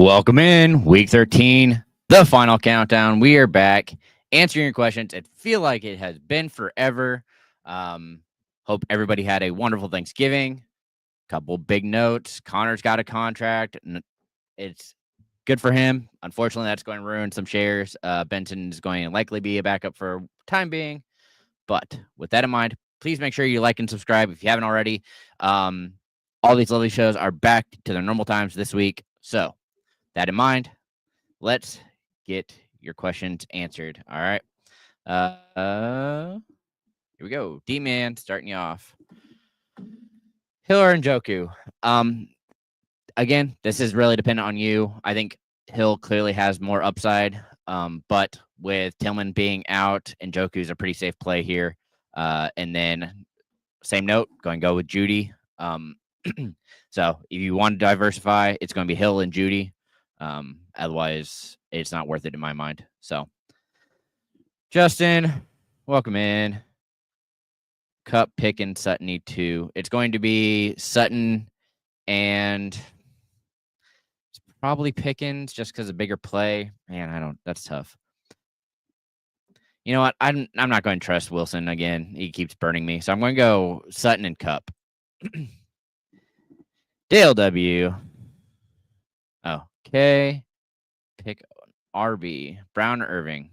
Welcome in week 13, the final countdown. We are back answering your questions. It feel like it has been forever. Hope everybody had a wonderful Thanksgiving. Couple big notes. Connor's got a contract. It's good for him. Unfortunately, that's going to ruin some shares. Benson is going to likely be a backup for time being. But with that in mind, please make sure you like and subscribe if you haven't already. All these lovely shows are back to their normal times this week. So that in mind, let's get your questions answered. All right. Here we go. D-Man starting you off. Hill or Njoku? Again, this is really dependent on you. I think Hill clearly has more upside. But with Tillman being out, Njoku's a pretty safe play here. And then same note, going to go with Judy. So if you want to diversify, it's going to be Hill and Judy. Otherwise, it's not worth it in my mind. So, Justin, welcome in. Cup, Pickens, Sutton need 2. It's going to be Sutton and it's probably Pickens just because of bigger play. Man, that's tough. You know what? I'm not going to trust Wilson again. He keeps burning me. So I'm going to go Sutton and Cup. Dale W. Okay. Pick RB. Brown or Irving?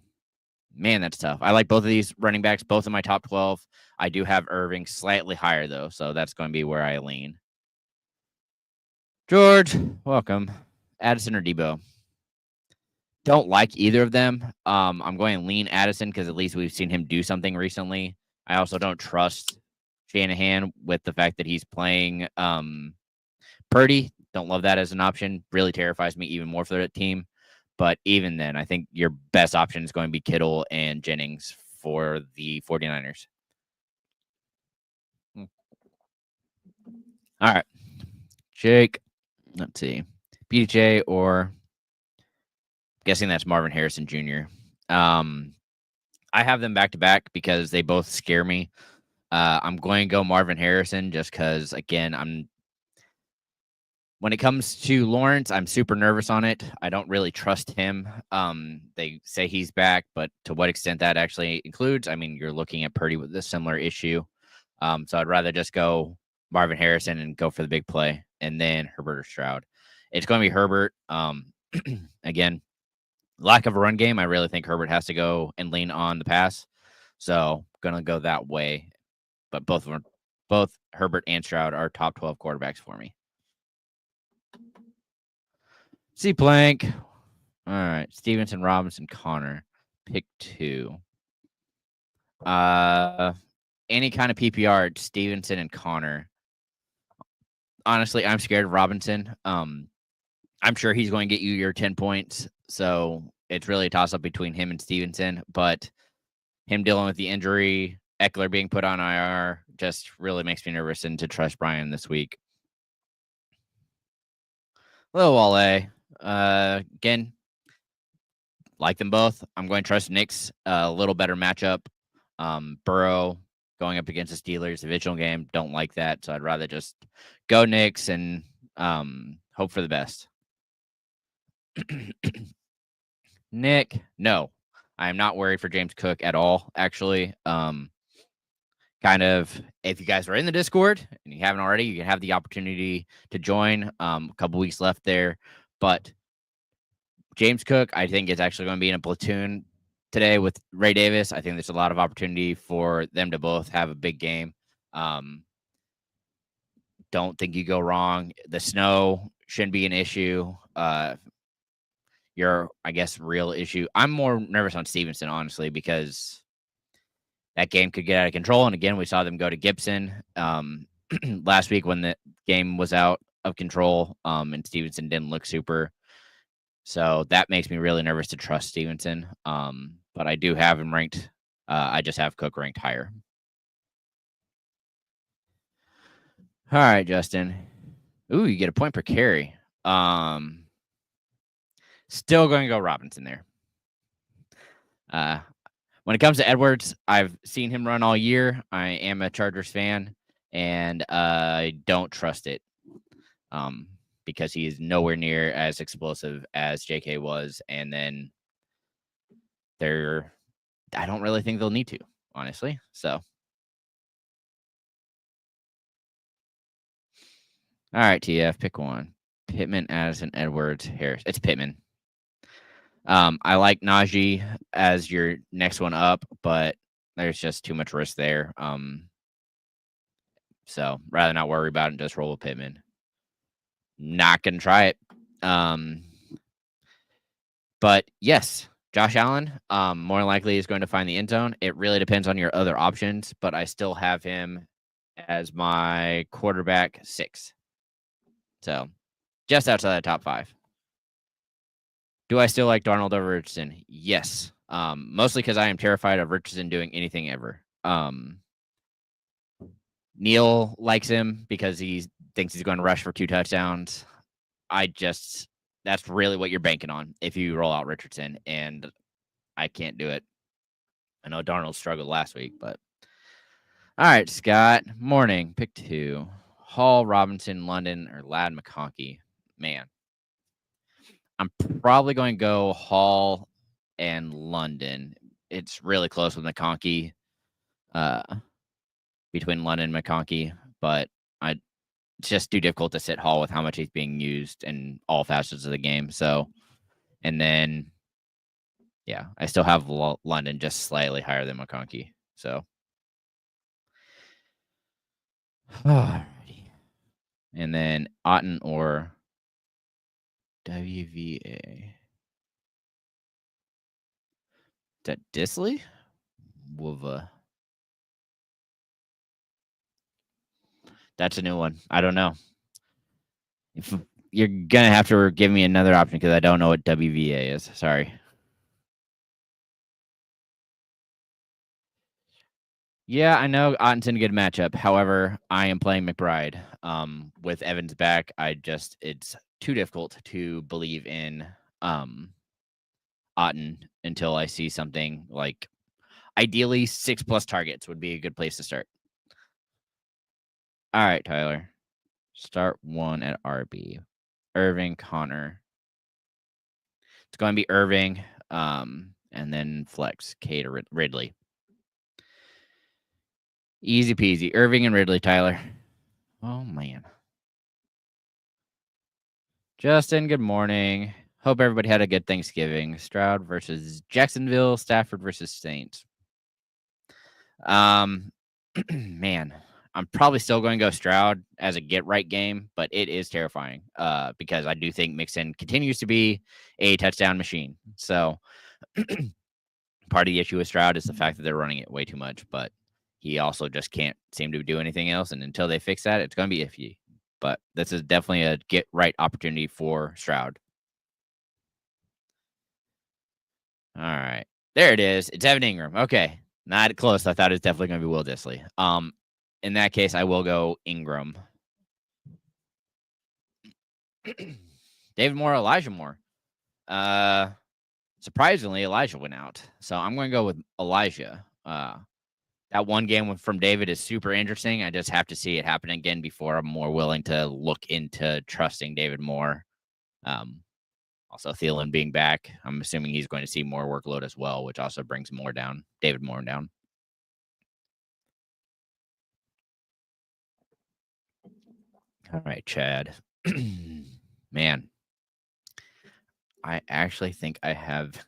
Man, that's tough. I like both of these running backs, both in my top 12. I do have Irving slightly higher, though, so that's going to be where I lean. George, welcome. Addison or Debo? Don't like either of them. I'm going to lean Addison because at least we've seen him do something recently. I also don't trust Shanahan with the fact that he's playing Purdy. Don't love that as an option. Really terrifies me even more for that team. But even then, I think your best option is going to be Kittle and Jennings for the 49ers. All right. Jake, let's see. BJ or guessing that's Marvin Harrison Jr. I have them back to back because they both scare me. I'm going to go Marvin Harrison just because, again, when it comes to Lawrence, I'm super nervous on it. I don't really trust him. They say he's back, but to what extent that actually includes, I mean, you're looking at Purdy with a similar issue. So I'd rather just go Marvin Harrison and go for the big play, and then Herbert or Stroud. It's going to be Herbert. Again, lack of a run game. I really think Herbert has to go and lean on the pass. So going to go that way. But both Herbert and Stroud are top 12 quarterbacks for me. C Plank. All right. Stevenson, Robinson, Connor. Pick 2. Any kind of PPR, Stevenson and Connor. Honestly, I'm scared of Robinson. I'm sure he's going to get you your 10 points. So it's really a toss-up between him and Stevenson. But him dealing with the injury, Eckler being put on IR, just really makes me nervous and to trust Brian this week. Hello, Wale. Again, like them both. I'm going to trust Knicks. A little better matchup. Burrow going up against the Steelers, divisional game. Don't like that. So I'd rather just go Knicks and hope for the best. Nick, no. I am not worried for James Cook at all, actually. Kind of, if you guys are in the Discord and you haven't already, you can have the opportunity to join. A couple weeks left there. But James Cook, I think, is actually going to be in a platoon today with Ray Davis. I think there's a lot of opportunity for them to both have a big game. Don't think you go wrong. The snow shouldn't be an issue. Your, I guess, real issue. I'm more nervous on Stevenson, honestly, because that game could get out of control. And again, we saw them go to Gibson last week when the game was out of control and Stevenson didn't look super. So that makes me really nervous to trust Stevenson. But I do have him ranked. I just have Cook ranked higher. All right, Justin. Ooh, you get a point per carry. Still going to go Robinson there. When it comes to Edwards, I've seen him run all year. I am a Chargers fan, and I don't trust it because he is nowhere near as explosive as JK was. And then I don't really think they'll need to, honestly. So, all right, TF, pick one. Pittman, Addison, Edwards, Harris. It's Pittman. I like Najee as your next one up, but there's just too much risk there. So rather not worry about it and just roll with Pittman. Not gonna try it. But yes, Josh Allen, more likely is going to find the end zone. It really depends on your other options, but I still have him as my quarterback 6. So just outside the top 5. Do I still like Darnold over Richardson? Yes. Mostly because I am terrified of Richardson doing anything ever. Neil likes him because he thinks he's going to rush for 2 touchdowns. That's really what you're banking on if you roll out Richardson, and I can't do it. I know Darnold struggled last week, but all right, Scott. Morning, pick 2. Hall, Robinson, London, or Ladd McConkey. Man, I'm probably going to go Hall and London. It's really close with McConkey, between London and McConkey, but it's just too difficult to sit Hall with how much he's being used in all facets of the game. So, and then, yeah, I still have London just slightly higher than McConkey. So, alrighty. And then Otten or WVA. Is that Disley? Wova. That's a new one. I don't know. If you're going to have to give me another option because I don't know what WVA is. Sorry. Yeah, I know Otten's in a good matchup. However, I am playing McBride. With Evans back, it's too difficult to believe in Otten until I see something like ideally 6+ targets would be a good place to start. All right, Tyler. Start 1 at RB. Irving, Connor. It's going to be Irving, and then flex K to Ridley. Easy peasy. Irving and Ridley, Tyler. Oh, man. Justin, good morning. Hope everybody had a good Thanksgiving. Stroud versus Jacksonville, Stafford versus Saints. Man, I'm probably still going to go Stroud as a get-right game, but it is terrifying because I do think Mixon continues to be a touchdown machine. So part of the issue with Stroud is the fact that they're running it way too much, but he also just can't seem to do anything else. And until they fix that, it's going to be iffy. But this is definitely a get-right opportunity for Stroud. All right. There it is. It's Evan Ingram. Okay. Not close. I thought it was definitely going to be Will Disley. In that case, I will go Ingram. David Moore, Elijah Moore. Surprisingly, Elijah went out. So I'm going to go with Elijah. That one game from David is super interesting. I just have to see it happen again before I'm more willing to look into trusting David Moore. Also, Thielen being back, I'm assuming he's going to see more workload as well, which also brings David Moore down. All right, Chad. Man, I actually think I have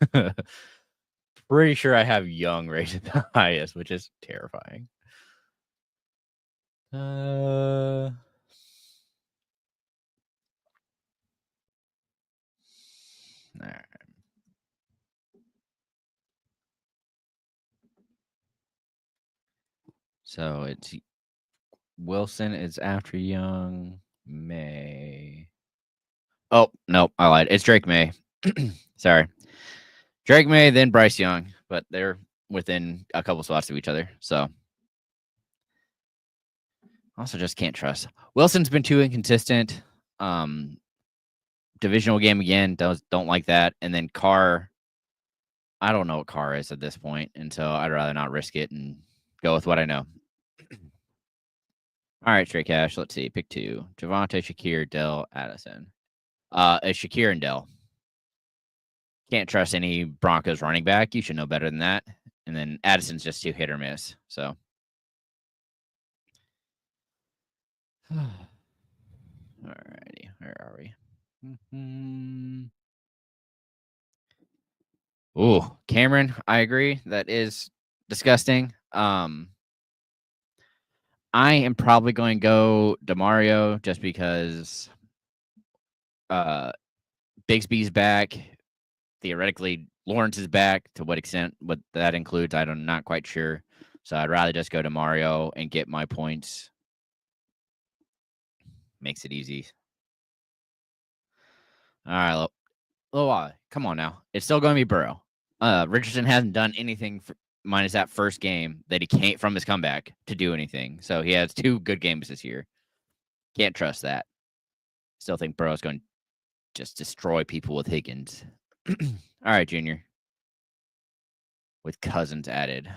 pretty sure I have Young rated the highest, which is terrifying. All right. So it's Wilson is after Young. May. Oh, no, I lied. It's Drake May. Sorry. Drake May, then Bryce Young, but they're within a couple spots of each other. So also just can't trust. Wilson's been too inconsistent. Divisional game again, don't like that. And then Carr, I don't know what Carr is at this point, and so I'd rather not risk it and go with what I know. All right, Straight Cash. Let's see. Pick 2. Javonte, Shakir, Dell, Addison. is Shakir and Dell. Can't trust any Broncos running back. You should know better than that. And then Addison's just too hit or miss. So. Alrighty, where are we? Ooh, Cameron, I agree. That is disgusting. I am probably going to go DeMario just because Bigsby's back. Theoretically, Lawrence is back. To what extent what that includes, I'm not quite sure. So I'd rather just go to Mario and get my points. Makes it easy. All right, Loa, come on now. It's still going to be Burrow. Richardson hasn't done anything minus that first game that he came from his comeback to do anything. So he has 2 good games this year. Can't trust that. Still think Burrow's going to just destroy people with Higgins. All right, Junior. With Cousins added.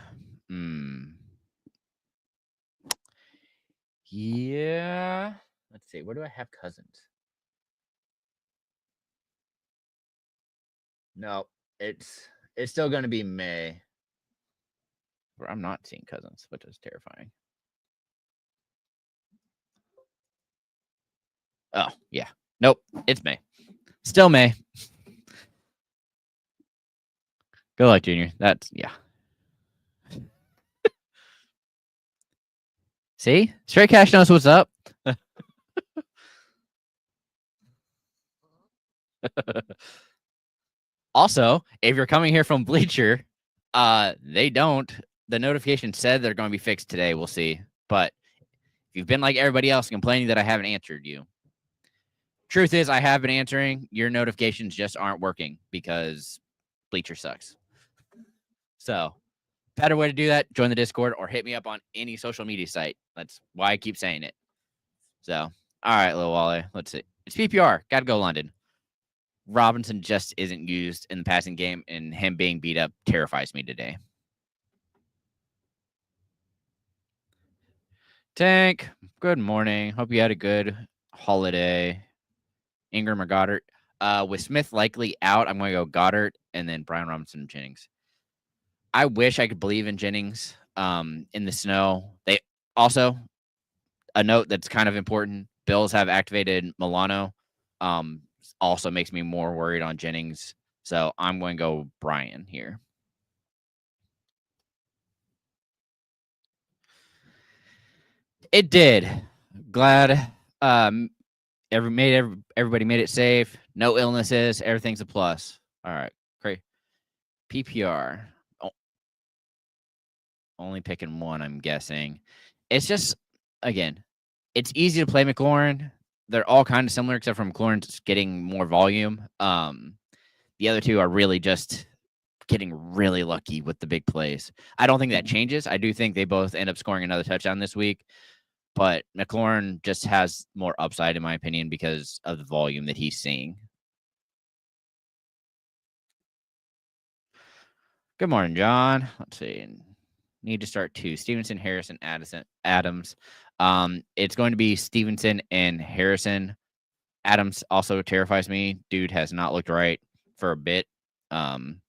Yeah. Let's see. Where do I have Cousins? No, it's still going to be May. I'm not seeing Cousins, which is terrifying. Oh, yeah. Nope, it's May. Still May. Good luck, Junior. That's, yeah. See? Straight Cash knows what's up. Also, if you're coming here from Bleacher, they don't. The notification said they're going to be fixed today. We'll see. But if you've been like everybody else complaining that I haven't answered you, truth is I have been answering. Your notifications just aren't working because Bleacher sucks. So, better way to do that, join the Discord or hit me up on any social media site. That's why I keep saying it. So, all right, Lil Wally. Let's see. It's PPR. Got to go London. Robinson just isn't used in the passing game, and him being beat up terrifies me today. Tank, good morning. Hope you had a good holiday. Ingram or Goddard? With Smith likely out, I'm going to go Goddard and then Brian Robinson and Jennings. I wish I could believe in Jennings in the snow. They also, a note that's kind of important, Bills have activated Milano. Also makes me more worried on Jennings. So I'm going to go Brian here. It did. Glad everybody made it safe. No illnesses. Everything's a plus. All right. Great. PPR. Only picking one, I'm guessing. It's just, again, it's easy to play McLaurin. They're all kind of similar, except for McLaurin's getting more volume. The other two are really just getting really lucky with the big plays. I don't think that changes. I do think they both end up scoring another touchdown this week, but McLaurin just has more upside, in my opinion, because of the volume that he's seeing. Good morning, John. Let's see. Need to start 2. Stevenson, Harrison, Adams. It's going to be Stevenson and Harrison. Adams also terrifies me. Dude has not looked right for a bit, and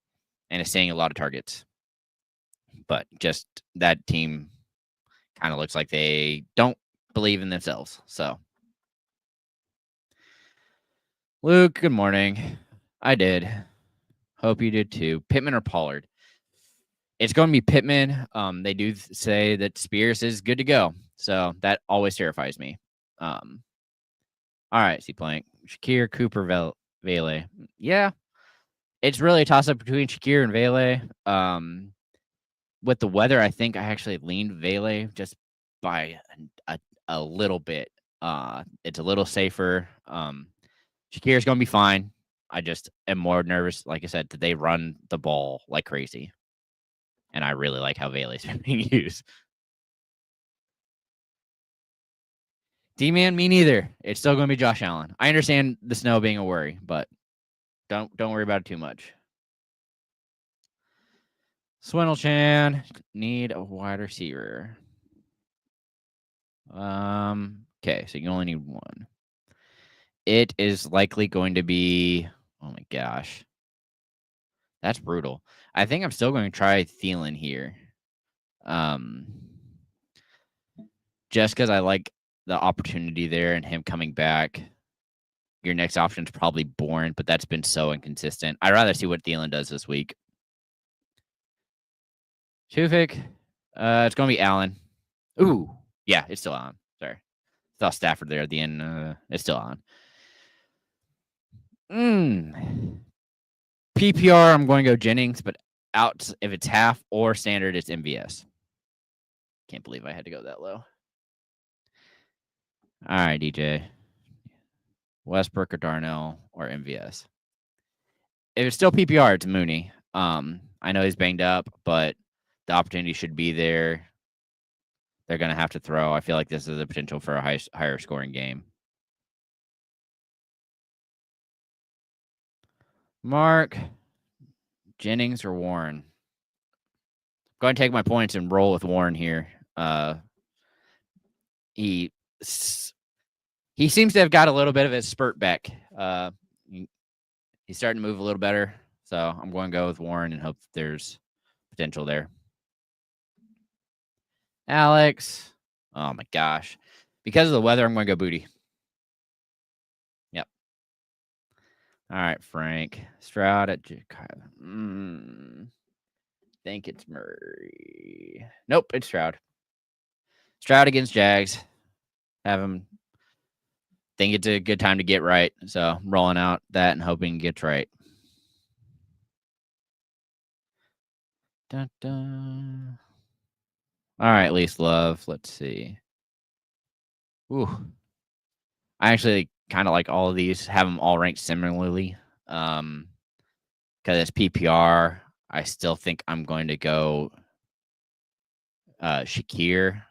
is seeing a lot of targets. But just that team kind of looks like they don't believe in themselves. So, Luke, good morning. I did. Hope you did too. Pittman or Pollard? It's going to be Pittman. They do say that Spears is good to go. So that always terrifies me. All right, C-Plank. Shakir, Cooper, Vele. Yeah. It's really a toss-up between Shakir and Vele. With the weather, I think I actually leaned Vele just by a little bit. It's a little safer. Shakir is going to be fine. I just am more nervous, like I said, that they run the ball like crazy. And I really like how Vele's being used. D-man, me neither. It's still going to be Josh Allen. I understand the snow being a worry, but don't worry about it too much. Swindle-chan, need a wide receiver. Okay, so you only need one. It is likely going to be, oh my gosh. That's brutal. I think I'm still going to try Thielen here. Just because I like the opportunity there and him coming back. Your next option is probably Bourne, but that's been so inconsistent. I'd rather see what Thielen does this week. Shufik, it's going to be Allen. Ooh, yeah, it's still on. Sorry. Saw Stafford there at the end. It's still on. PPR, I'm going to go Jennings, but out if it's half or standard, it's MVS. Can't believe I had to go that low. All right, DJ. Westbrook or Darnell or MVS. If it's still PPR, it's Mooney. I know he's banged up, but the opportunity should be there. They're going to have to throw. I feel like this is a potential for a higher scoring game. Mark, Jennings or Warren? Go ahead and take my points and roll with Warren here. He seems to have got a little bit of his spurt back. He's starting to move a little better. So I'm going to go with Warren and hope there's potential there. Alex. Oh, my gosh. Because of the weather, I'm going to go Booty. Yep. All right, Frank. Stroud at think it's Murray. Nope, it's Stroud. Stroud against Jags. Have him think it's a good time to get right. So I'm rolling out that and hoping he gets right. Dun, dun. All right, Least Love. Let's see. Ooh. I actually kind of like all of these. Have them all ranked similarly. Because it's PPR. I still think I'm going to go Shakir.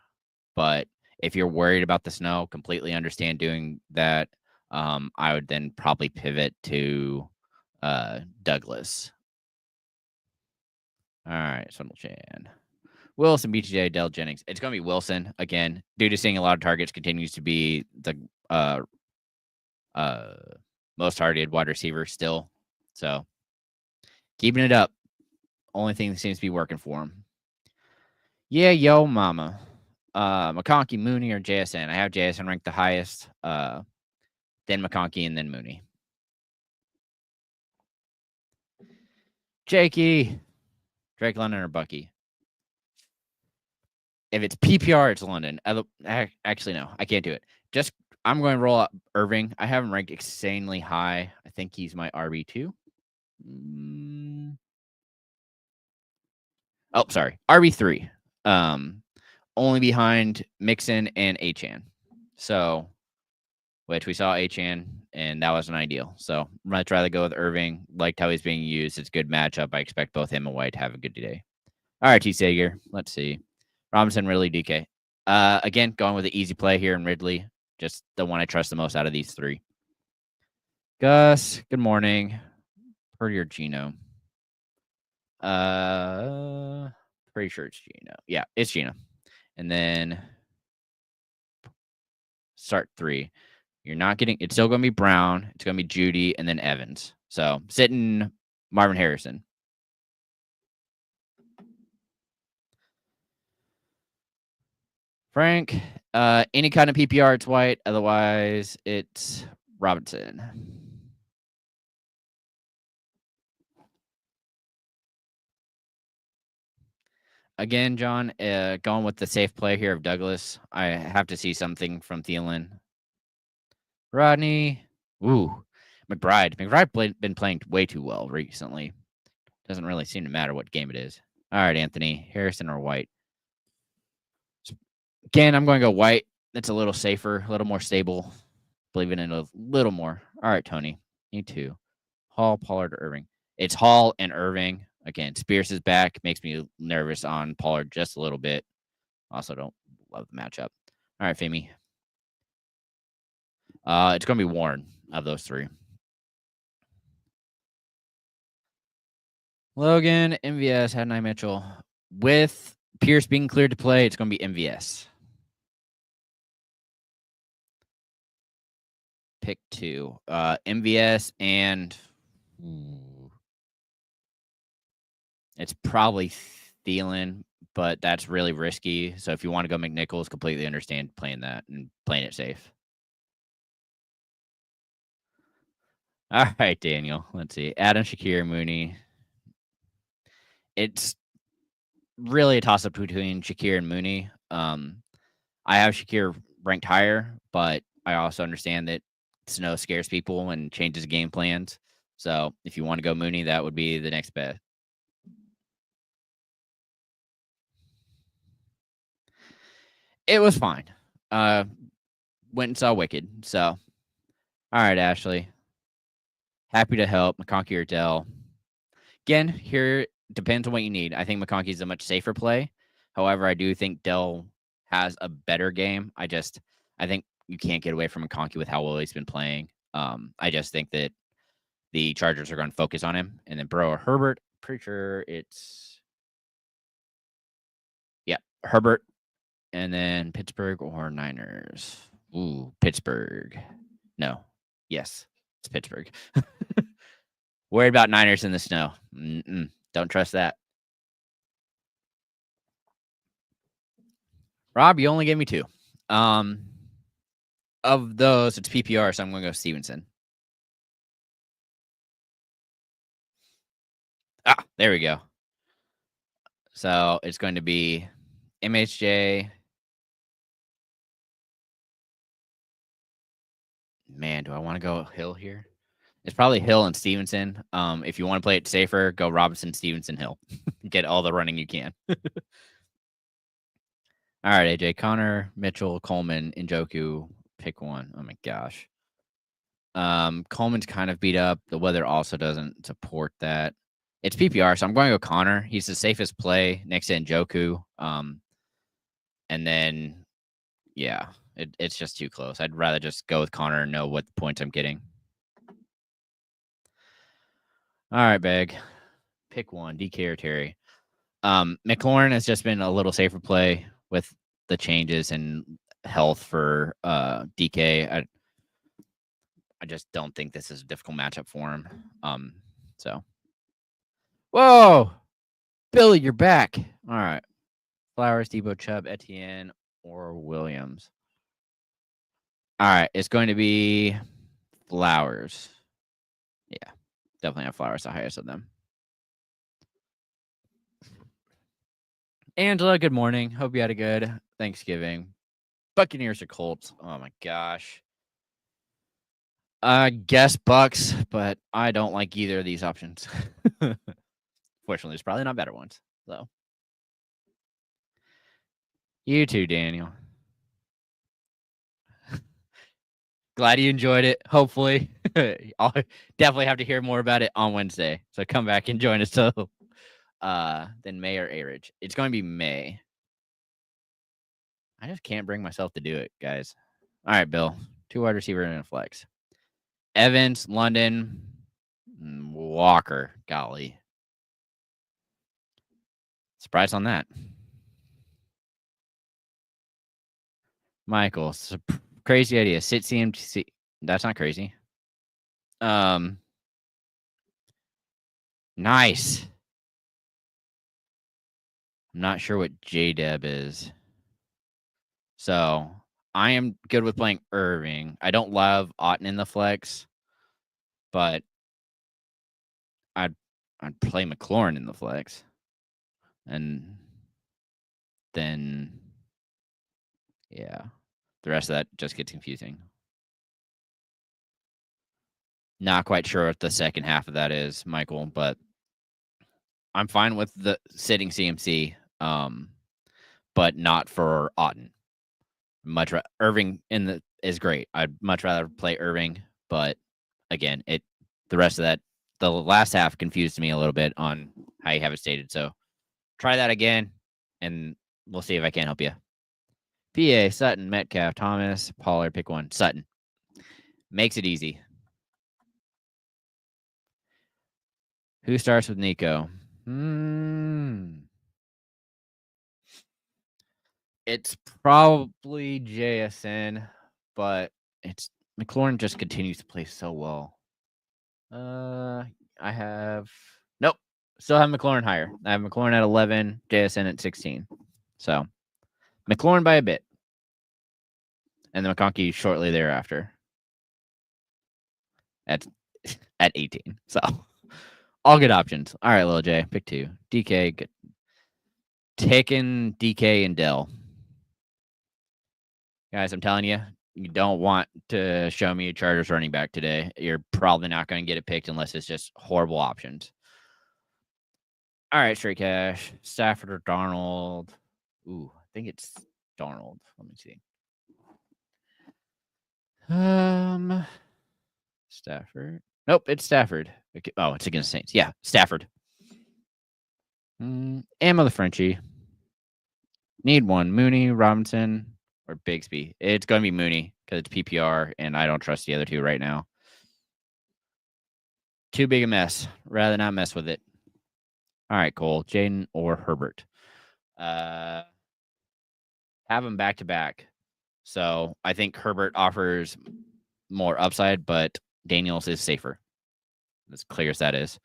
But if you're worried about the snow, completely understand doing that. I would then probably pivot to Douglas. All right, Swindle Chan. Wilson, BTJ, Dell Jennings. It's going to be Wilson again. Due to seeing a lot of targets, continues to be the most targeted wide receiver still. So keeping it up. Only thing that seems to be working for him. Yeah, yo, mama. McConkey, Mooney, or JSN. I have JSN ranked the highest. Then McConkey, and then Mooney. Jakey, Drake London, or Bucky. If it's PPR, it's London. Actually, no, I can't do it. Just I'm going to roll out Irving. I have him ranked insanely high. I think he's my RB2. Oh, sorry, RB3. Only behind Mixon and Achane. So, which we saw Achane, and that wasn't ideal. So, much rather go with Irving. Liked how he's being used. It's a good matchup. I expect both him and White to have a good day. All right, T. Sager. Let's see. Robinson, Ridley, DK. Again, going with the easy play here in Ridley. Just the one I trust the most out of these three. Gus, good morning. Purdy or Gino? Pretty sure it's Gino. Yeah, it's Gino. And then start 3. You're not getting. It's still going to be Brown. It's going to be Judy, and then Evans. So sitting Marvin Harrison. Frank, any kind of PPR, it's White. Otherwise, it's Robinson. Again, John, going with the safe play here of Douglas. I have to see something from Thielen. Rodney. Ooh. McBride. McBride been playing way too well recently. Doesn't really seem to matter what game it is. All right, Anthony. Harrison or White? Again, I'm going to go White. That's a little safer, a little more stable. Believing in a little more. All right, Tony. You too. Hall, Pollard, or Irving? It's Hall and Irving. Again, Spears is back. Makes me nervous on Pollard just a little bit. Also, don't love the matchup. All right, Femi. It's going to be Warren of those three. Logan, MVS, Hadnai Mitchell. With Pierce being cleared to play, it's going to be MVS. pick 2. MVS and it's probably Thielen, but that's really risky. So if you want to go McNichols, completely understand playing that and playing it safe. All right, Daniel. Let's see. Adam, Shakir, Mooney. It's really a toss-up between Shakir and Mooney. I have Shakir ranked higher, but I also understand that snow scares people and changes game plans. So if you want to go Mooney, that would be the next bet. It was fine. Went and saw Wicked. So, all right, Ashley. Happy to help. McConkey or Dell. Again, here depends on what you need. I think McConkey is a much safer play. However, I do think Dell has a better game. I think you can't get away from McConkey with how well he's been playing. I just think that the Chargers are going to focus on him. And then Burrow or Herbert. Pretty sure it's Herbert. And then Pittsburgh or Niners. Ooh, Pittsburgh. No. Yes, it's Pittsburgh. Worried about Niners in the snow. Don't trust that. Rob, you only gave me 2. Of those, it's PPR, so I'm going to go Stevenson. There we go. So it's going to be MHJ. Man, do I want to go Hill here? It's probably Hill and Stevenson. If you want to play it safer, go Robinson, Stevenson, Hill. Get all the running you can. All right, AJ. Connor, Mitchell, Coleman, Njoku. Pick one. Oh my gosh. Coleman's kind of beat up. The weather also doesn't support that. It's PPR, so I'm going to go Connor. He's the safest play next to Njoku. And then, yeah, it's just too close. I'd rather just go with Connor and know what points I'm getting. All right, Beg. Pick one, DK or Terry. McLaurin has just been a little safer play with the changes and health for DK. I just don't think this is a difficult matchup for him. So. Whoa! Billy, you're back. All right. Flowers, Debo, Chubb, Etienne, or Williams. All right. It's going to be Flowers. Yeah. Definitely have Flowers the highest of them. Angela, good morning. Hope you had a good Thanksgiving. Buccaneers or Colts? Oh my gosh. I guess Bucks, but I don't like either of these options. Fortunately, there's probably not better ones. So, you too, Daniel. Glad you enjoyed it. Hopefully, I'll definitely have to hear more about it on Wednesday. So come back and join us till then May or A-Ridge. It's going to be May. I just can't bring myself to do it, guys. All right, Bill. 2 wide receiver and a flex. Evans, London, Walker. Golly. Surprise on that. Michael, crazy idea. Sit CMC. That's not crazy. Nice. I'm not sure what JDeb is. So I am good with playing Irving. I don't love Otten in the flex, but I'd play McLaurin in the flex. And then, yeah, the rest of that just gets confusing. Not quite sure what the second half of that is, Michael, but I'm fine with the sitting CMC, but not for Otten. Irving is great. I'd much rather play Irving, but again, the rest of that, the last half confused me a little bit on how you have it stated. So try that again, and we'll see if I can help you. PA, Sutton, Metcalf, Thomas, Pollard, pick one. Sutton. Makes it easy. Who starts with Nico? It's probably JSN, but it's McLaurin just continues to play so well. I have nope. Still have McLaurin higher. I have McLaurin at 11, JSN at 16. So McLaurin by a bit. And then McConkey shortly thereafter. At 18. So all good options. All right, Lil J, pick 2. DK, good. Taking DK and Dell. Guys, I'm telling you, you don't want to show me a Chargers running back today. You're probably not going to get it picked unless it's just horrible options. All right, straight cash. Stafford or Darnold. Ooh, I think it's Darnold. Let me see. Stafford. Nope, it's Stafford. Okay. Oh, it's against Saints. Yeah, Stafford. Ammo the Frenchie. Need one. Mooney, Robinson, or Bigsby. It's going to be Mooney because it's PPR, and I don't trust the other two right now. Too big a mess. Rather not mess with it. All right, Cole. Jaden or Herbert. Have them back to back. So I think Herbert offers more upside, but Daniels is safer. As clear as that is.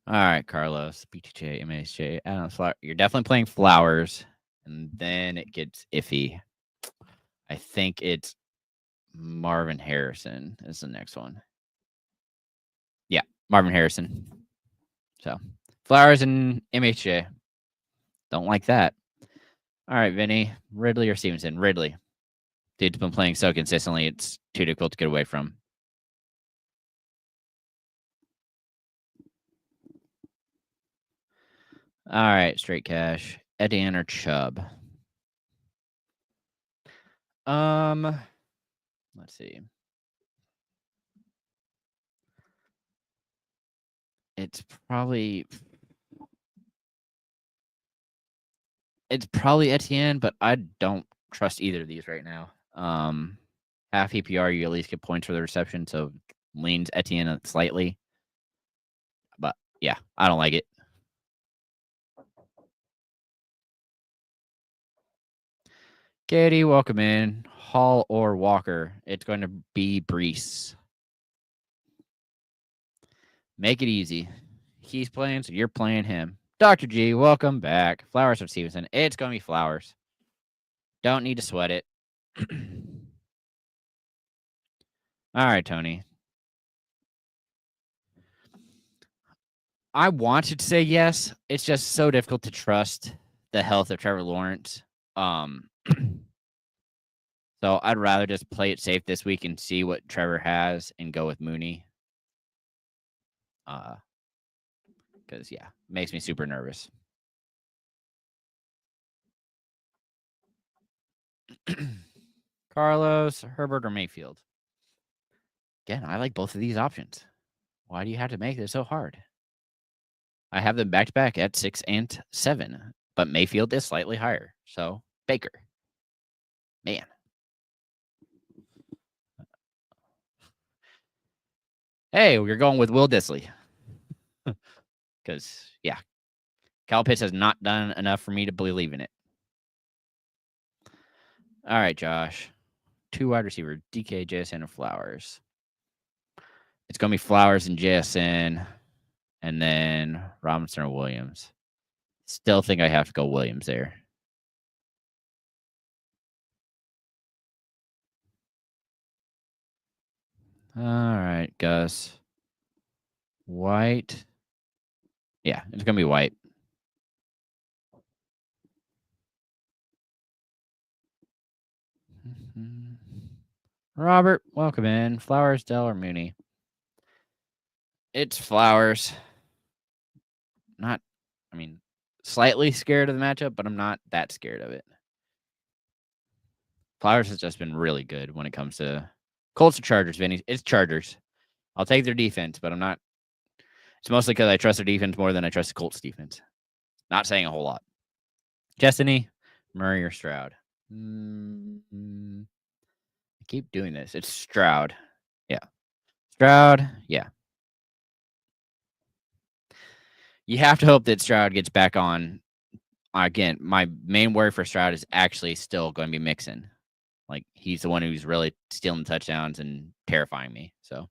All right, Carlos, BTJ, MHJ, Adam Flower. You're definitely playing Flowers, and then it gets iffy. I think it's Marvin Harrison is the next one. Yeah, Marvin Harrison. So Flowers and MHJ. Don't like that. All right, Vinny, Ridley or Stevenson? Ridley. Dude's been playing so consistently, it's too difficult to get away from. All right, straight cash. Etienne or Chubb? Let's see. It's probably Etienne, but I don't trust either of these right now. Half EPR, you at least get points for the reception, so leans Etienne slightly. But yeah, I don't like it. Katie, welcome in. Hall or Walker? It's going to be Brees. Make it easy. He's playing, so you're playing him. Dr. G, welcome back. Flowers or Stevenson? It's going to be Flowers. Don't need to sweat it. All right, Tony. I wanted to say yes. It's just so difficult to trust the health of Trevor Lawrence. So I'd rather just play it safe this week and see what Trevor has and go with Mooney. Because, yeah, makes me super nervous. Carlos, Herbert, or Mayfield? Again, I like both of these options. Why do you have to make this so hard? I have them back-to-back at 6 and 7, but Mayfield is slightly higher. So, Baker. Man. Hey, we're going with Will Dissly. Because, yeah, Kyle Pitts has not done enough for me to believe in it. All right, Josh. 2 wide receiver, DK, JSN, and Flowers. It's going to be Flowers and JSN, and then Robinson or Williams. Still think I have to go Williams there. All right, Gus. White. Yeah, it's going to be White. Robert, welcome in. Flowers, Dell, or Mooney? It's Flowers. Slightly scared of the matchup, but I'm not that scared of it. Flowers has just been really good when it comes to Colts or Chargers, Vinny. It's Chargers. I'll take their defense, but I'm not. It's mostly because I trust their defense more than I trust the Colts defense. Not saying a whole lot. Destiny, Murray, or Stroud? I keep doing this. It's Stroud. Yeah. Stroud. Yeah. You have to hope that Stroud gets back on again, my main worry for Stroud is actually still going to be Mixon. Like, he's the one who's really stealing touchdowns and terrifying me. So,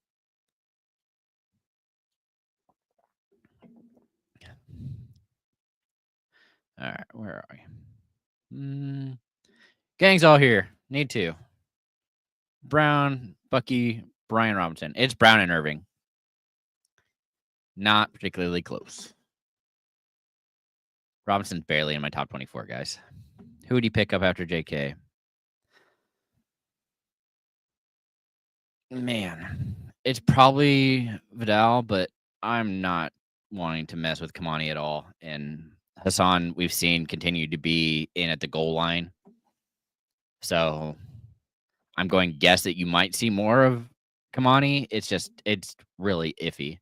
all right, where are we? Gang's all here. Need to. Brown, Bucky, Brian Robinson. It's Brown and Irving. Not particularly close. Robinson's barely in my top 24, guys. Who would you pick up after JK? Man, it's probably Vidal, but I'm not wanting to mess with Kamani at all. And Hassan, we've seen continue to be in at the goal line. So I'm going to guess that you might see more of Kamani. It's really iffy.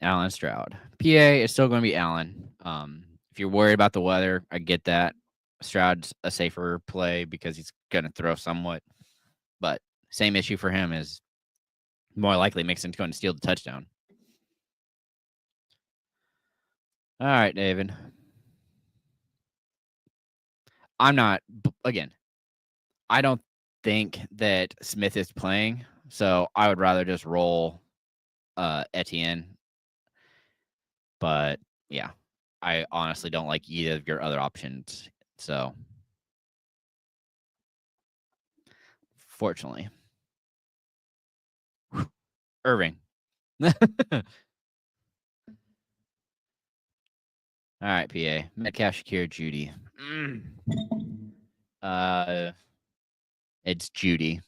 Allen Stroud. PA is still going to be Allen. If you're worried about the weather, I get that. Stroud's a safer play because he's going to throw somewhat. But same issue for him is more likely Mixon's going to steal the touchdown. All right, David. I'm not, again, I don't think that Smith is playing, so I would rather just roll Etienne. But, yeah, I honestly don't like either of your other options, so fortunately. Irving. All right, PA. Metcalf, Shakir, Judy. It's Judy.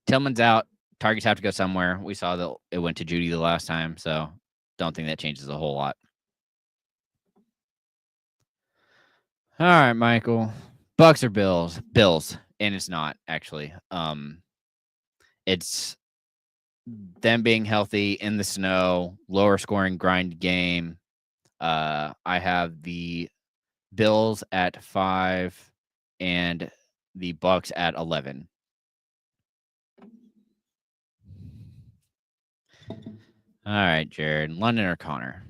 Tillman's out. Targets have to go somewhere. We saw that it went to Judy the last time, so don't think that changes a whole lot. All right, Michael. Bucks or Bills? Bills, and it's not actually. It's them being healthy in the snow, lower scoring grind game. I have the Bills at 5 and the Bucks at 11. All right, Jared. London or Connor?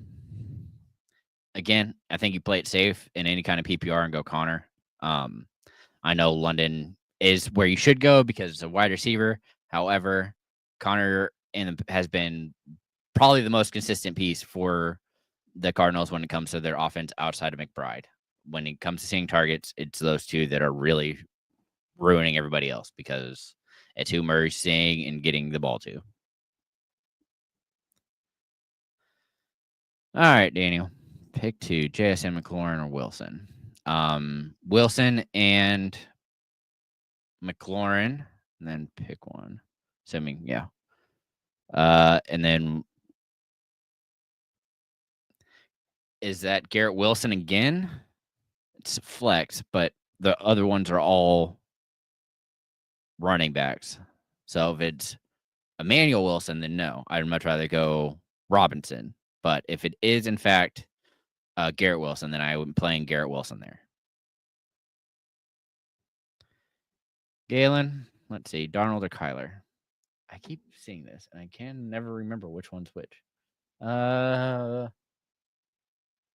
Again, I think you play it safe in any kind of PPR and go Connor. I know London is where you should go because it's a wide receiver. However, Connor has been probably the most consistent piece for the Cardinals when it comes to their offense outside of McBride. When it comes to seeing targets, it's those two that are really ruining everybody else because it's who Murray's seeing and getting the ball to. All right, Daniel. Pick 2, JSN, McLaurin, or Wilson. Wilson and McLaurin, and then pick one. Assuming, yeah. And then is that Garrett Wilson again? It's flex, but the other ones are all running backs. So if it's Emmanuel Wilson, then no. I'd much rather go Robinson. But if it is, in fact, Garrett Wilson, then I would be playing Garrett Wilson there. Galen, let's see, Darnold or Kyler? I keep seeing this, and I can never remember which one's which.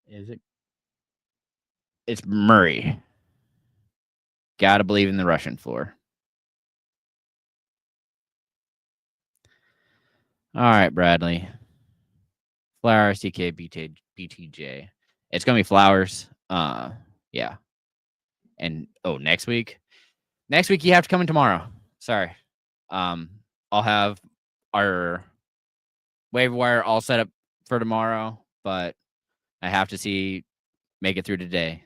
Is it? It's Murray. Gotta believe in the Russian floor. All right, Bradley. Flowers, TK, BTJ. It's gonna be Flowers. Yeah. And next week. Next week you have to come in tomorrow. Sorry. I'll have our waiver wire all set up for tomorrow, but I have to make it through today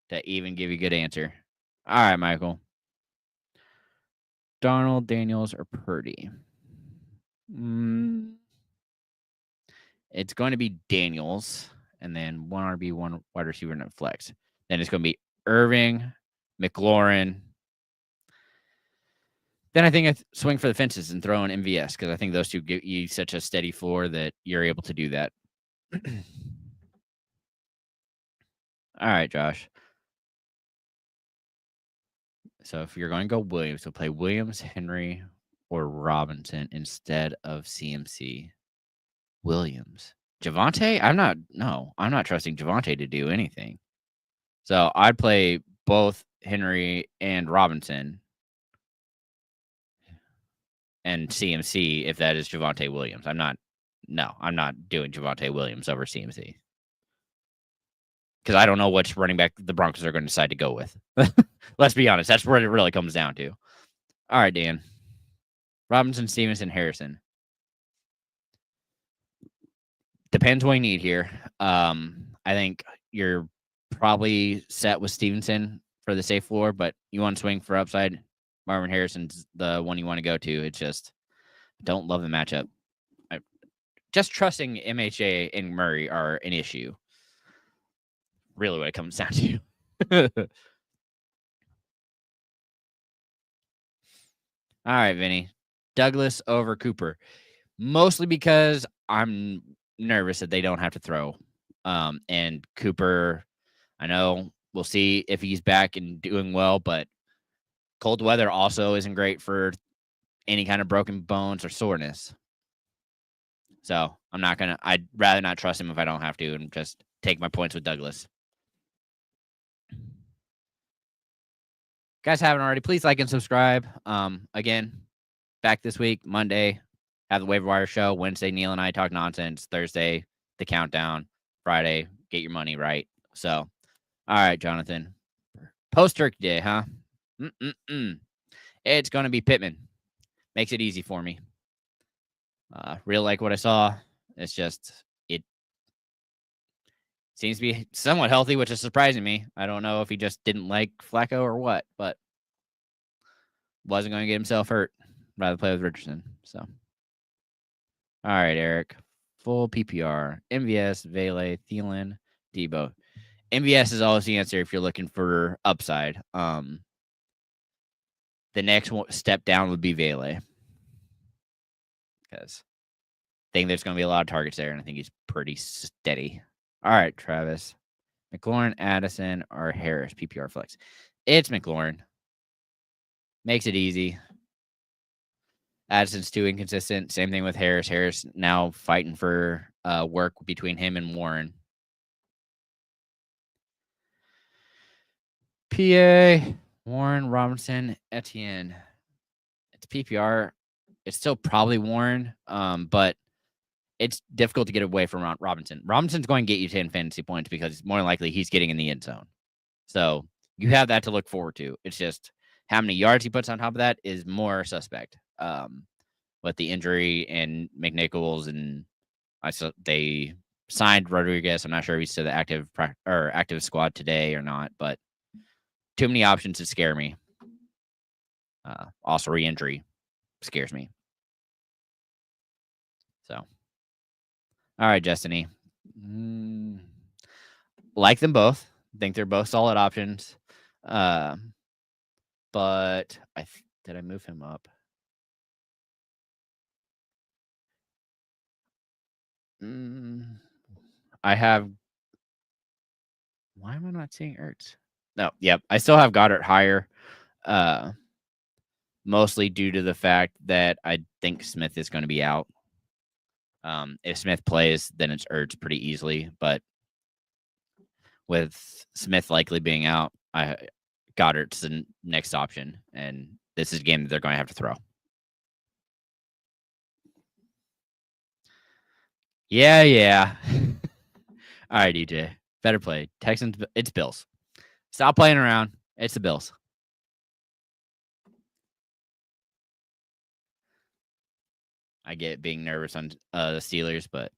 to even give you a good answer. All right, Michael. Darnold, Daniels, or Purdy? It's going to be Daniels, and then one RB, one wide receiver, and a flex. Then it's going to be Irving, McLaurin. Then I think I swing for the fences and throw in MVS because I think those two give you such a steady floor that you're able to do that. All right, Josh. So if you're going to go Williams, so play Williams, Henry, or Robinson instead of CMC. Williams. Javonte? I'm not trusting Javonte to do anything. So I'd play both Henry and Robinson and CMC if that is Javonte Williams. I'm not doing Javonte Williams over CMC. Because I don't know which running back the Broncos are going to decide to go with. Let's be honest. That's what it really comes down to. All right, Dan. Robinson, Stevenson, Harrison. Depends what you need here. I think you're probably set with Stevenson for the safe floor, but you want to swing for upside. Marvin Harrison's the one you want to go to. It's just don't love the matchup. Just trusting MHA and Murray are an issue. Really what it comes down to. All right, Vinny. Douglas over Cooper. Mostly because I'm nervous that they don't have to throw. And Cooper, I know we'll see if he's back and doing well, but cold weather also isn't great for any kind of broken bones or soreness. So I'd rather not trust him if I don't have to and just take my points with Douglas. Guys haven't already, please like and subscribe. Again, back this week, Monday, have the waiver wire show. Wednesday, Neil and I talk nonsense. Thursday, the countdown. Friday, get your money right. So, all right, Jonathan. Post-turkey day, huh? It's going to be Pittman. Makes it easy for me. Real like what I saw. It's just, it seems to be somewhat healthy, which is surprising me. I don't know if he just didn't like Flacco or what, but wasn't going to get himself hurt. Rather play with Richardson. So, all right, Eric. Full PPR. MVS, Vele, Thielen, Debo. MVS is always the answer if you're looking for upside. The next step down would be Vele. Because I think there's going to be a lot of targets there, and I think he's pretty steady. All right, Travis. McLaurin, Addison, or Harris, PPR flex. It's McLaurin. Makes it easy. Addison's too inconsistent. Same thing with Harris. Harris now fighting for work between him and Warren. PA, Warren, Robinson, Etienne. It's PPR. It's still probably Warren, but it's difficult to get away from Robinson. Robinson's going to get you 10 fantasy points because more than likely he's getting in the end zone. So you have that to look forward to. It's just how many yards he puts on top of that is more suspect. With the injury and McNichols and they signed Rodriguez. I'm not sure if he's to the active squad today or not, but too many options to scare me. Also, re-injury scares me. So, all right, Destiny. Like them both. Think they're both solid options. But did I move him up? I have. Why am I not seeing Ertz? No, yep. I still have Goddard higher. Mostly due to the fact that I think Smith is going to be out. If Smith plays, then it's Ertz pretty easily. But with Smith likely being out, Goddard's the next option. And this is a game that they're going to have to throw. Yeah. All right, DJ. Better play. Texans, it's Bills. Stop playing around. It's the Bills. I get being nervous on the Steelers, but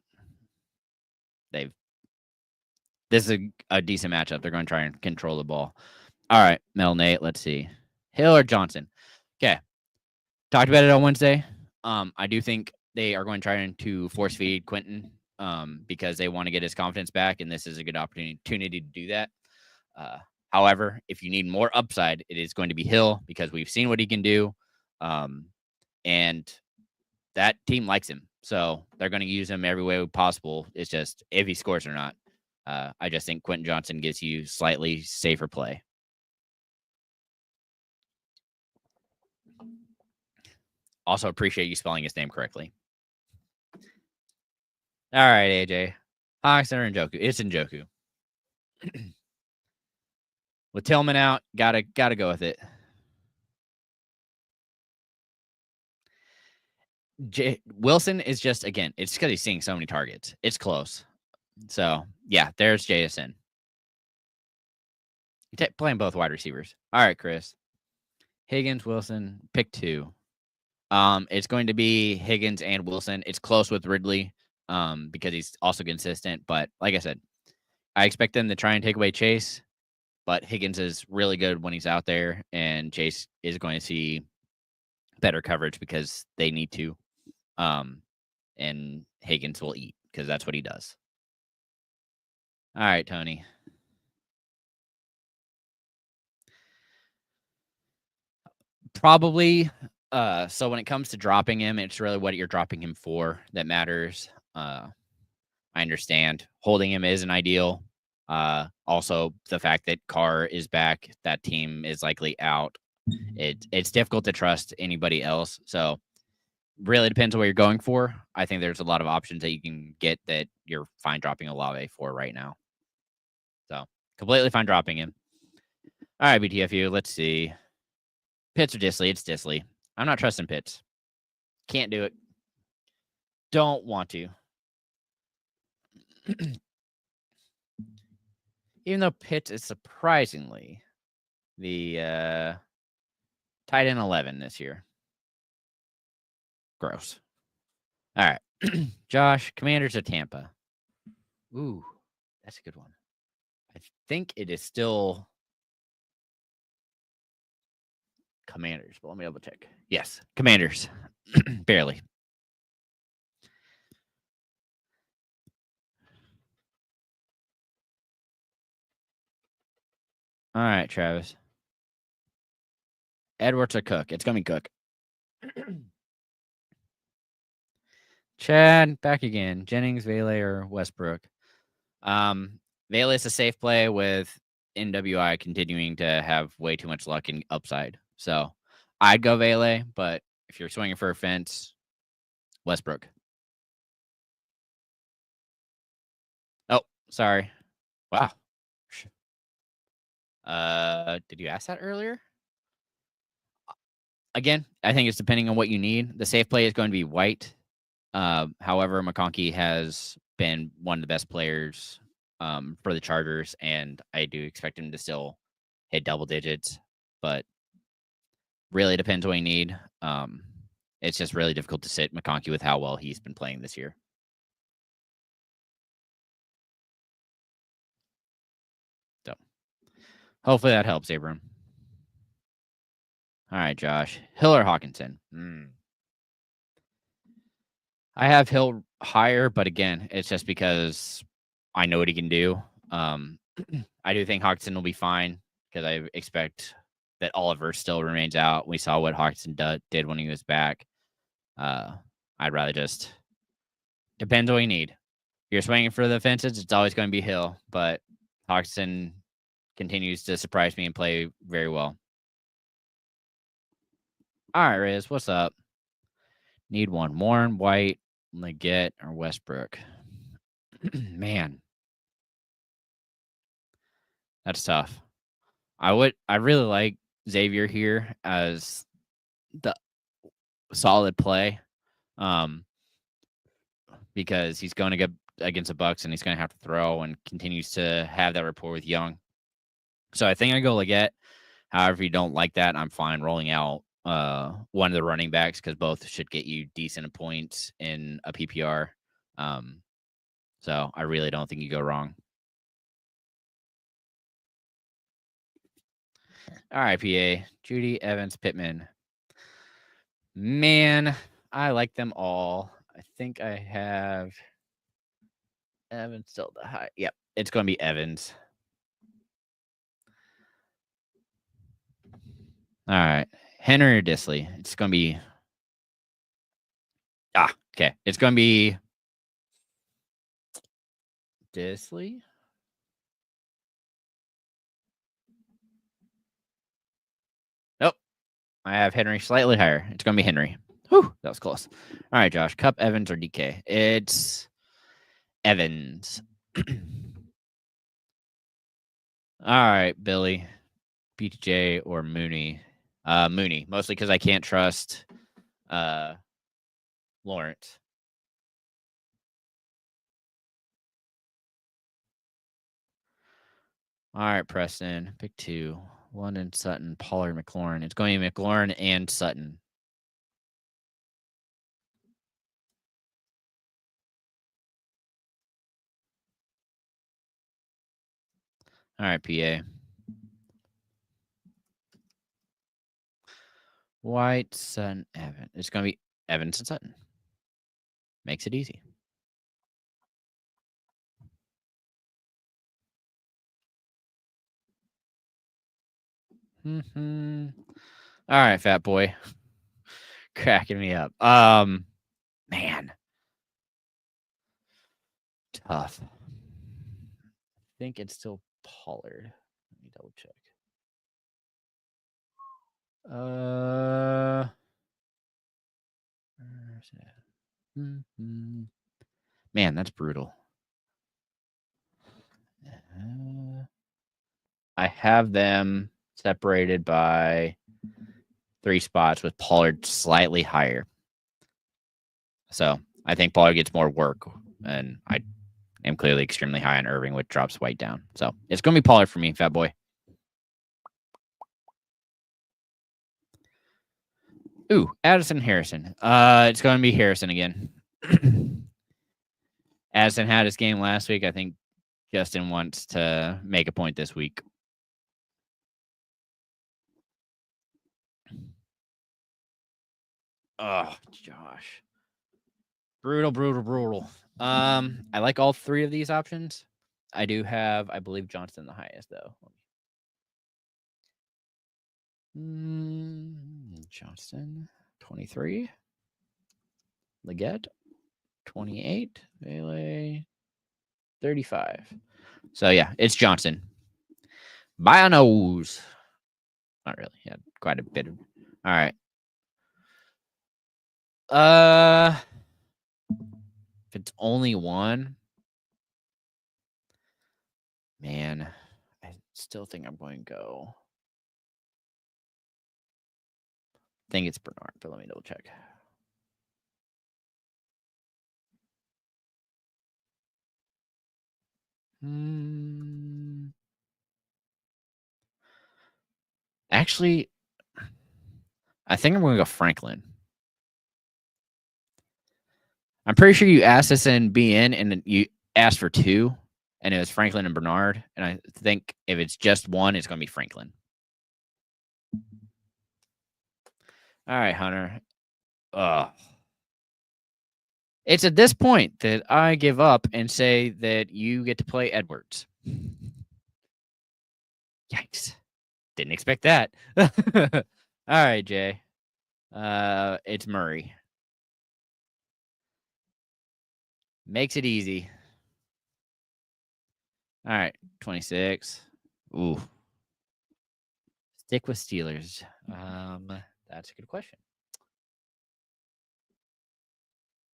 this is a decent matchup. They're going to try and control the ball. All right, Mel Nate, let's see. Hill or Johnson? Okay. Talked about it on Wednesday. I do think they are going to try to force feed Quentin because they want to get his confidence back, and this is a good opportunity to do that. However, if you need more upside, it is going to be Hill because we've seen what he can do, and that team likes him. So they're going to use him every way possible. It's just if he scores or not. I just think Quentin Johnson gives you slightly safer play. Also appreciate you spelling his name correctly. All right, AJ. Hawks or Njoku? It's Njoku. With Tillman out, gotta go with it. Wilson is just, again, it's because he's seeing so many targets. It's close. So, yeah, there's JSN. Playing both wide receivers. All right, Chris. Higgins, Wilson, pick 2. It's going to be Higgins and Wilson. It's close with Ridley because he's also consistent. But like I said, I expect them to try and take away Chase. But Higgins is really good when he's out there, and Chase is going to see better coverage because they need to. And Higgins will eat because that's what he does. All right, Tony. Probably. So when it comes to dropping him, it's really what you're dropping him for that matters. I understand holding him isn't ideal. Also, the fact that Carr is back, that team is likely out. It's difficult to trust anybody else. So really depends on what you're going for. I think there's a lot of options that you can get that you're fine dropping Olave for right now. So completely fine dropping him. All right, BTFU, let's see. Pitts or Disley? It's Disley. I'm not trusting Pitts. Can't do it. Don't want to. Even though Pitts is surprisingly the tight end 11 this year. Gross. All right. Josh, Commanders of Tampa. Ooh, that's a good one. I think it is still Commanders, but let me double check. Yes, Commanders. Barely. All right, Travis. Edwards or Cook? It's going to be Cook. Chad, back again. Jennings, Vele, or Westbrook? Vele is a safe play with NWI continuing to have way too much luck and upside. So I'd go Vele, but if you're swinging for a fence, Westbrook. Oh, sorry. Wow. Did you ask that earlier? Again, I think it's depending on what you need. The safe play is going to be White. However, McConkey has been one of the best players for the Chargers, and I do expect him to still hit double digits, but really depends what you need. It's just really difficult to sit McConkey with how well he's been playing this year. So hopefully that helps, Abram. All right, Josh. Hill or Hawkinson? I have Hill higher, but again, it's just because I know what he can do. I do think Hawkinson will be fine because I expect that Oliver still remains out. We saw what Hawkinson did when he was back. I'd rather just depends what you need. If you're swinging for the fences, it's always going to be Hill, but Hawkinson continues to surprise me and play very well. All right, Riz, what's up? Need one. Warren, White, Leggett, or Westbrook? Man, that's tough. I really like Xavier here as the solid play, because he's going to get against the Bucks and he's going to have to throw and continues to have that rapport with Young. So I think I go Leggett. However, if you don't like that, I'm fine rolling out one of the running backs because both should get you decent points in a PPR. So I really don't think you go wrong. All right, PA. Judy, Evans, Pittman. Man, I like them all. I think I have Evans still the high. Yep, it's going to be Evans. All right. Henry or Disley? It's going to be... okay. It's going to be Disley. Nope. I have Henry slightly higher. It's going to be Henry. Whew, that was close. All right, Josh. Cup, Evans, or DK? It's Evans. All right, Billy, BTJ or Mooney. Mooney, mostly because I can't trust Lawrence. All right, Preston, pick 2. London, Sutton, Pollard, McLaurin. It's going to be McLaurin and Sutton. All right, PA. White, Sutton, Evans. It's going to be Evans and Sutton. Makes it easy. All right, fat boy. Cracking me up. Man. Tough. I think it's still Pollard. Let me double check. Where's that? Man, that's brutal. I have them separated by 3 spots with Pollard slightly higher. So I think Pollard gets more work, and I am clearly extremely high on Irving, which drops White down. So it's going to be Pollard for me, fat boy. Ooh, Addison Harrison. It's going to be Harrison again. Addison had his game last week. I think Justin wants to make a point this week. Oh, Josh. Brutal. I like all 3 of these options. I do have, I believe, Johnston the highest, though. Johnston, 23. Leggett, 28. Bailey, 35. So, yeah, it's Johnson. By a nose. Not really. Yeah, quite a bit of. All right. If it's only one, man, I still think I'm going to go. I think it's Bernard, but let me double check. Actually, I think I'm going to go Franklin. I'm pretty sure you asked us in BN and you asked for 2, and it was Franklin and Bernard. And I think if it's just 1, it's going to be Franklin. All right, Hunter. It's at this point that I give up and say that you get to play Edwards. Yikes. Didn't expect that. All right, Jay. It's Murray. Makes it easy. All right, 26. Ooh. Stick with Steelers. That's a good question.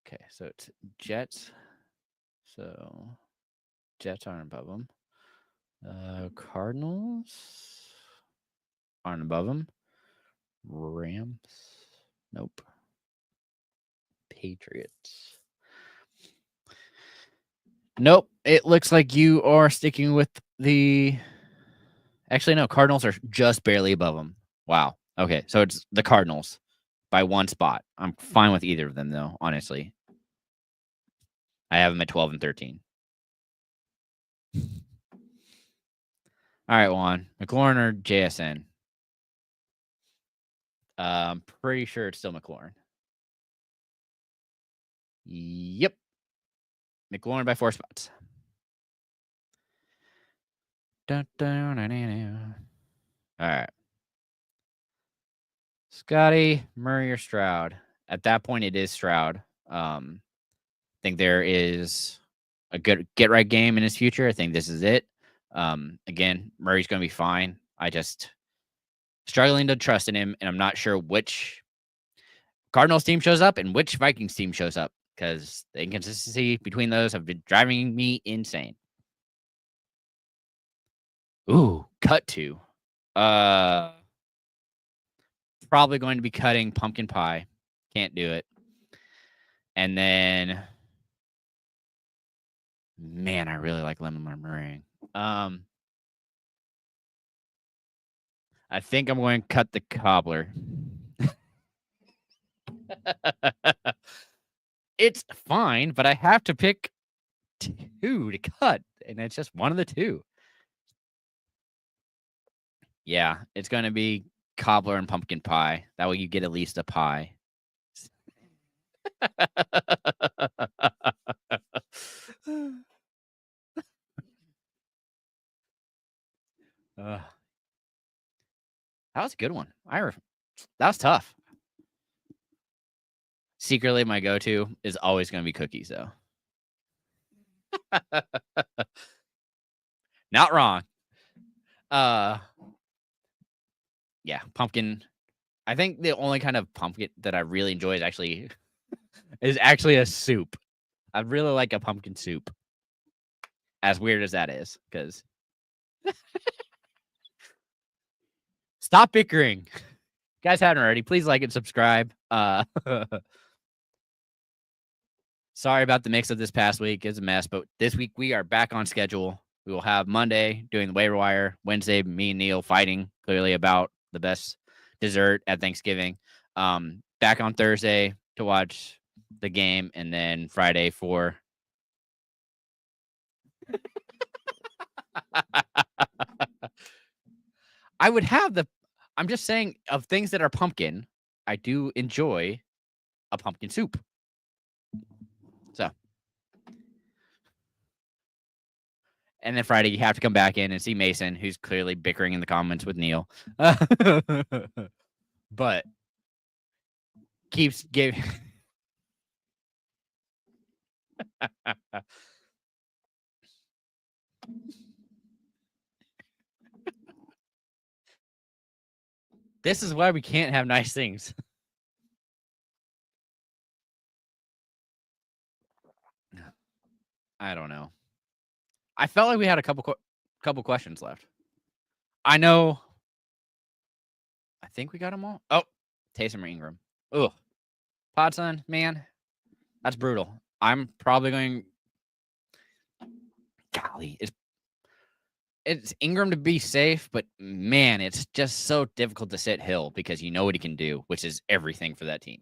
Okay, so it's Jets. So Jets aren't above them. Cardinals aren't above them. Rams. Nope. Patriots. Nope. It looks like you are sticking with the. Actually, no. Cardinals are just barely above them. Wow. Okay, so it's the Cardinals by 1 spot. I'm fine with either of them, though, honestly. I have them at 12 and 13. All right, Juan. McLaurin or JSN? I'm pretty sure it's still McLaurin. Yep. McLaurin by 4 spots. All right. Scotty, Murray, or Stroud? At that point, it is Stroud. I think there is a good get-right game in his future. I think this is it. Again, Murray's going to be fine. I just struggling to trust in him, and I'm not sure which Cardinals team shows up and which Vikings team shows up. because the inconsistency between those have been driving me insane. Ooh, cut to. Probably going to be cutting pumpkin pie. Can't do it. And then, man, I really like lemon meringue. I think I'm going to cut the cobbler. It's fine, but I have to pick 2 to cut, and it's just one of the 2. Yeah, it's going to be cobbler and pumpkin pie. That way you get at least a pie. That was a good one. That was tough. Secretly, my go-to is always going to be cookies, though. Not wrong. Yeah, pumpkin. I think the only kind of pumpkin that I really enjoy is actually a soup. I really like a pumpkin soup. As weird as that is, because stop bickering. You guys haven't already. Please like and subscribe. Sorry about the mix of this past week. It's a mess, but this week we are back on schedule. We will have Monday doing the waiver wire. Wednesday, me and Neil fighting clearly about the best dessert at Thanksgiving. Back on Thursday to watch the game, and then Friday for I would have I'm just saying, of things that are pumpkin, I do enjoy a pumpkin soup. So, and then Friday you have to come back in and see Mason, who's clearly bickering in the comments with Neil. But keeps giving This is why we can't have nice things. I don't know. I felt like we had a couple questions left. I know. I think we got them all. Oh, Taysom Ingram. Ugh. Podson, man, that's brutal. I'm probably going. Golly, it's Ingram to be safe, but man, it's just so difficult to sit Hill because you know what he can do, which is everything for that team.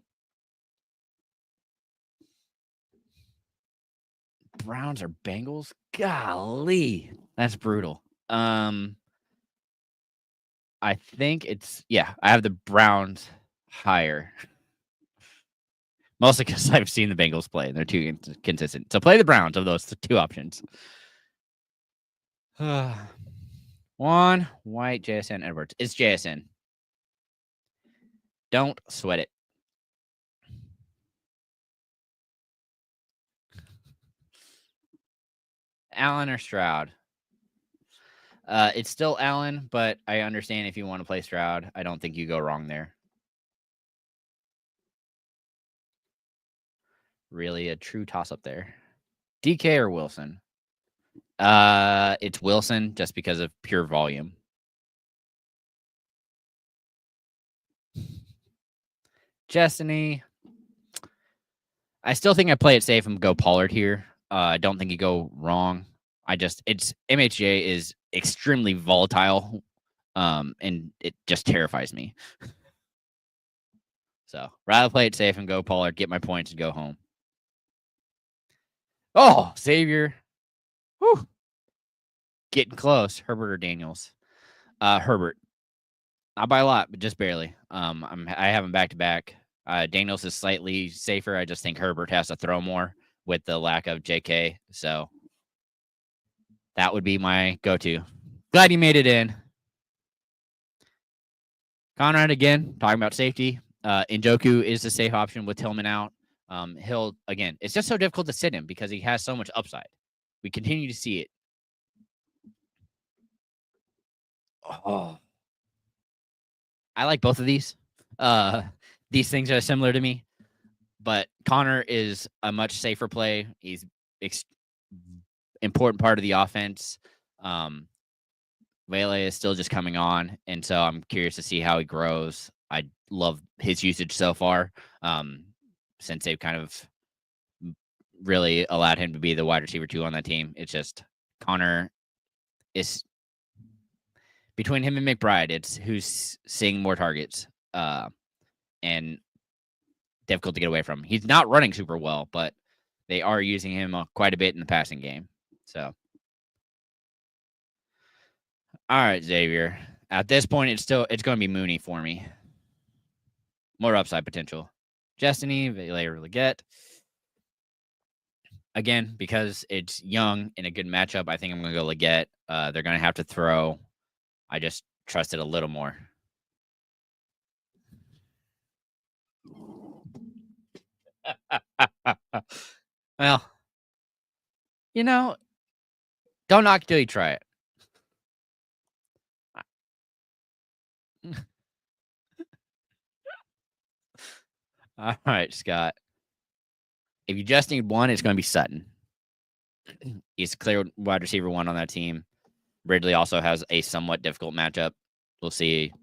Browns or Bengals? Golly, that's brutal. I think I have the Browns higher. Mostly because I've seen the Bengals play and they're too consistent. So play the Browns of those 2 options. One White, JSN, Edwards. It's JSN. Don't sweat it. Allen or Stroud? It's still Allen, but I understand if you want to play Stroud. I don't think you go wrong there. Really a true toss-up there. DK or Wilson? It's Wilson just because of pure volume. Destiny. I still think I play it safe and go Pollard here. I don't think you go wrong. MHJ is extremely volatile, and it just terrifies me. So rather play it safe and go Pollard, get my points, and go home. Oh, Xavier. Whew. Getting close. Herbert or Daniels? Herbert. Not by a lot, but just barely. I have him back to back. Daniels is slightly safer. I just think Herbert has to throw more with the lack of JK. So that would be my go-to. Glad you made it in. Conrad again, talking about safety. Njoku is the safe option with Tillman out. Hill, again, it's just so difficult to sit him because he has so much upside. We continue to see it. Oh, I like both of these. These things are similar to me. But Connor is a much safer play. He's important part of the offense. Vele is still just coming on, and so I'm curious to see how he grows. I love his usage so far, since they've kind of really allowed him to be the wide receiver 2 on that team. It's just Connor is between him and McBride. It's who's seeing more targets, and difficult to get away from. He's not running super well, but they are using him quite a bit in the passing game. So, all right, Xavier. At this point, it's going to be Mooney for me. More upside potential. Destiny, Vele, Leggett. Again, because it's young in a good matchup, I think I'm going to go Leggett. They're going to have to throw. I just trust it a little more. Well, don't knock till you try it. All right, Scott. If you just need one, it's going to be Sutton. He's a clear wide receiver 1 on that team. Ridley also has a somewhat difficult matchup. We'll see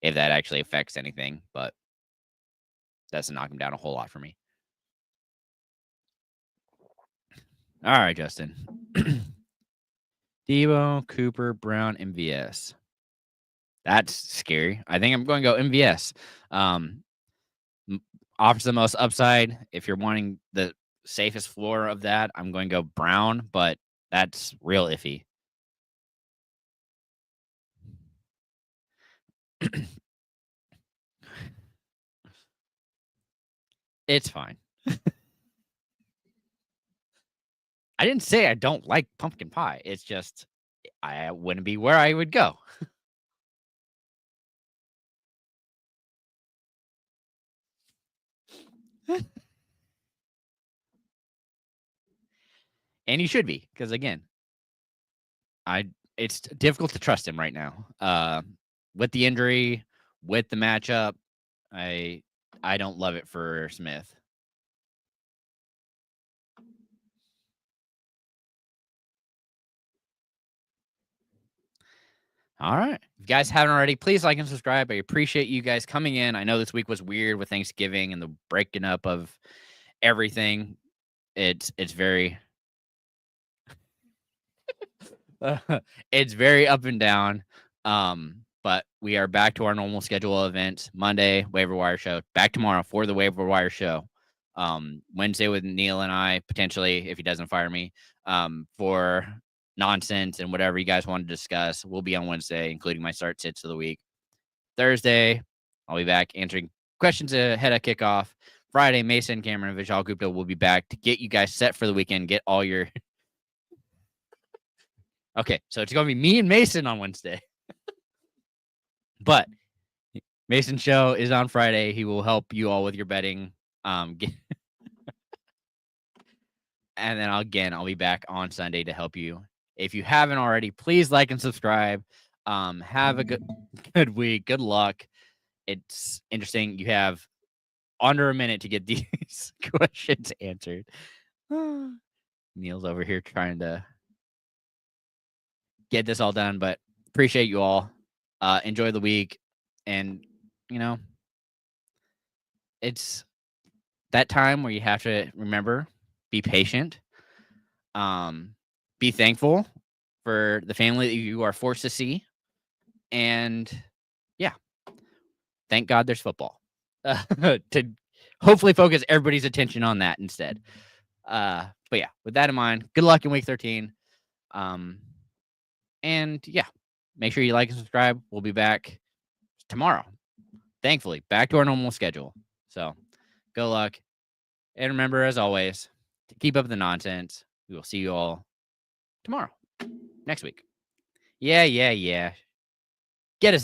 if that actually affects anything, but doesn't knock him down a whole lot for me. All right, Justin. Debo, Cooper, Brown, MVS. That's scary. I think I'm going to go MVS. Offers the most upside. If you're wanting the safest floor of that, I'm going to go Brown, but that's real iffy. It's fine. I didn't say I don't like pumpkin pie. It's just I wouldn't be where I would go. And you should be, because again, it's difficult to trust him right now. With the injury, with the matchup, I don't love it for Smith. All right. If you guys haven't already, please like and subscribe. I appreciate you guys coming in. I know this week was weird with Thanksgiving and the breaking up of everything. It's very it's very up and down. But we are back to our normal schedule of events. Monday, waiver wire show. Back tomorrow for the waiver wire show. Wednesday with Neil and I, potentially, if he doesn't fire me, for nonsense and whatever you guys want to discuss. We'll be on Wednesday, including my start sits of the week. Thursday, I'll be back answering questions ahead of kickoff. Friday, Mason, Cameron, and Vishal Gupta will be back to get you guys set for the weekend. Get all your... Okay, so it's going to be me and Mason on Wednesday. But Mason's show is on Friday. He will help you all with your betting. And then I'll be back on Sunday to help you. If you haven't already, please like and subscribe. Have a good week. Good luck. It's interesting. You have under a minute to get these questions answered. Neil's over here trying to get this all done, but appreciate you all. Enjoy the week, and it's that time where you have to remember, be patient, be thankful for the family that you are forced to see, and yeah, thank God there's football to hopefully focus everybody's attention on that instead. But yeah, with that in mind, good luck in week 13. And yeah, make sure you like and subscribe. We'll be back tomorrow. Thankfully, back to our normal schedule. So good luck. And remember, as always, to keep up the nonsense. We will see you all tomorrow, next week. Yeah. Get us